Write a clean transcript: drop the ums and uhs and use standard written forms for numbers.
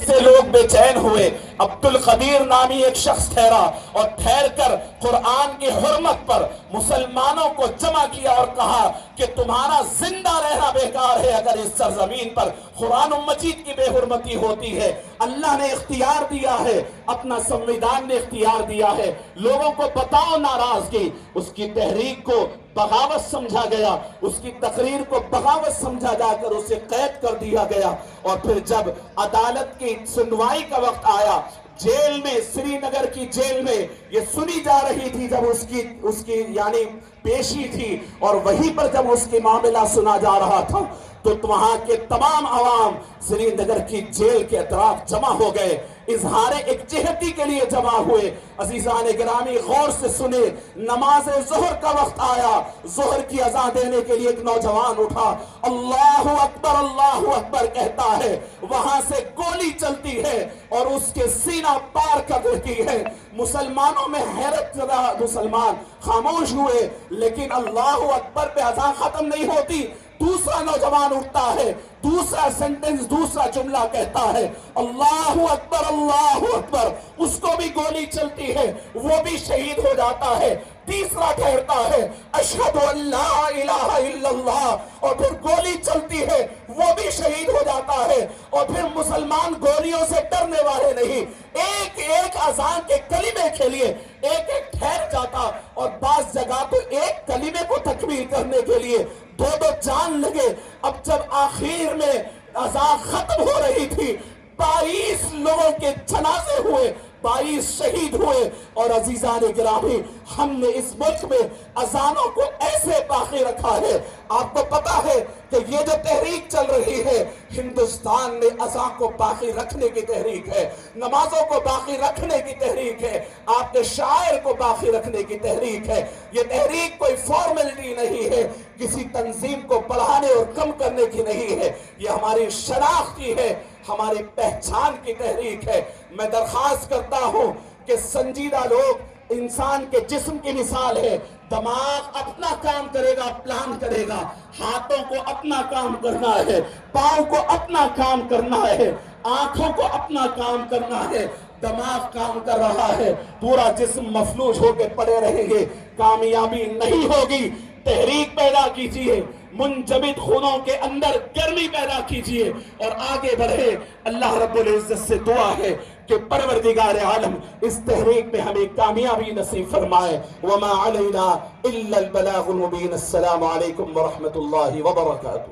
سے لوگ بے چین ہوئے۔ عبد القدیر نامی ایک شخص ٹھہرا اور ٹھہر کر قرآن کی حرمت پر مسلمانوں کو جمع کیا اور کہا کہ تمہارا زندہ رہنا بیکار ہے اگر اس سرزمین پر قرآن مجید کی بے حرمتی ہوتی ہے۔ اللہ نے اختیار دیا ہے، اپنا سنویدھان نے اختیار دیا ہے، لوگوں کو بتاؤ ناراضگی۔ اس کی تحریک کو بغاوت سمجھا گیا، اس کی تقریر کو بغاوت سمجھا جا کر اسے قید کر دیا گیا۔ اور پھر جب عدالت کی سنوائی کا وقت آیا، جیل میں، سری نگر کی جیل میں یہ سنی جا رہی تھی، جب اس کی یعنی پیشی تھی، اور وہیں پر جب اس کی معاملہ سنا جا رہا تھا تو وہاں کے تمام عوام سری نگر کی جیل کے اطراف جمع ہو گئے، اظہار یکجہتی کے لیے جمع ہوئے۔ عزیزان گرامی غور سے سنے، نماز ظہر کا وقت آیا، ظہر کی اذان دینے کے لیے ایک نوجوان اٹھا، اللہ اکبر کہتا ہے، وہاں سے گولی چلتی ہے اور اس کے سینہ پار کر دیتی ہے۔ مسلمانوں میں حیرت زدہ مسلمان خاموش ہوئے، لیکن اللہ اکبر پہ اذان ختم نہیں ہوتی۔ دوسرا نوجوان اٹھتا ہے، دوسرا سینٹنس، دوسرا جملہ کہتا ہے، اللہ اکبر، اس کو بھی گولی چلتی ہے، وہ بھی شہید ہو جاتا ہے۔ تیسرا ٹھہرتا ہے، اشہد ان لا الہ الا اللہ، اور پھر گولی چلتی ہے، وہ بھی شہید ہو جاتا ہے۔ اور پھر مسلمان گولیوں سے ڈرنے والے نہیں، ایک ایک اذان کے کلمے کے لیے ایک ایک ٹھہر جاتا، اور بعض جگہ تو ایک کلمے کو تکمیل کرنے کے لیے دو جان لگے۔ اب جب آخر میں اذان ختم ہو رہی تھی، 22 لوگوں کے جنازے ہوئے، 22 شہید ہوئے۔ اور عزیزان گرامی، ہم نے اس ملک میں اذانوں کو ایسے باقی رکھا ہے۔ آپ کو پتا ہے کہ یہ جو تحریک چل رہی ہے، ہندوستان میں اذان کو باقی رکھنے کی تحریک ہے، نمازوں کو باقی رکھنے کی تحریک ہے، آپ کے شاعر کو باقی رکھنے کی تحریک ہے۔ یہ تحریک کوئی فارمیلٹی نہیں ہے، کسی تنظیم کو بڑھانے اور کم کرنے کی نہیں ہے، یہ ہماری شناخت کی ہے، ہماری پہچان کی تحریک ہے۔ میں درخواست کرتا ہوں کہ سنجیدہ لوگ، انسان کے جسم کی مثال ہے، دماغ اپنا کام کرے گا، پلان کرے گا، ہاتھوں کو اپنا کام کرنا ہے، پاؤں کو اپنا کام کرنا ہے، آنکھوں کو اپنا کام کرنا ہے۔ دماغ کام کر رہا ہے، پورا جسم مفلوج ہو کے پڑے رہیں گے، کامیابی نہیں ہوگی۔ تحریک پیدا کیجئے، منجمد خونوں کے اندر گرمی پیدا کیجئے اور آگے بڑھے۔ اللہ رب العزت سے دعا ہے کہ پروردگار عالم اس تحریک میں ہمیں کامیابی نصیب فرمائے۔ وما علینا الا البلاغ المبین۔ السلام علیکم ورحمۃ اللہ وبرکاتہ۔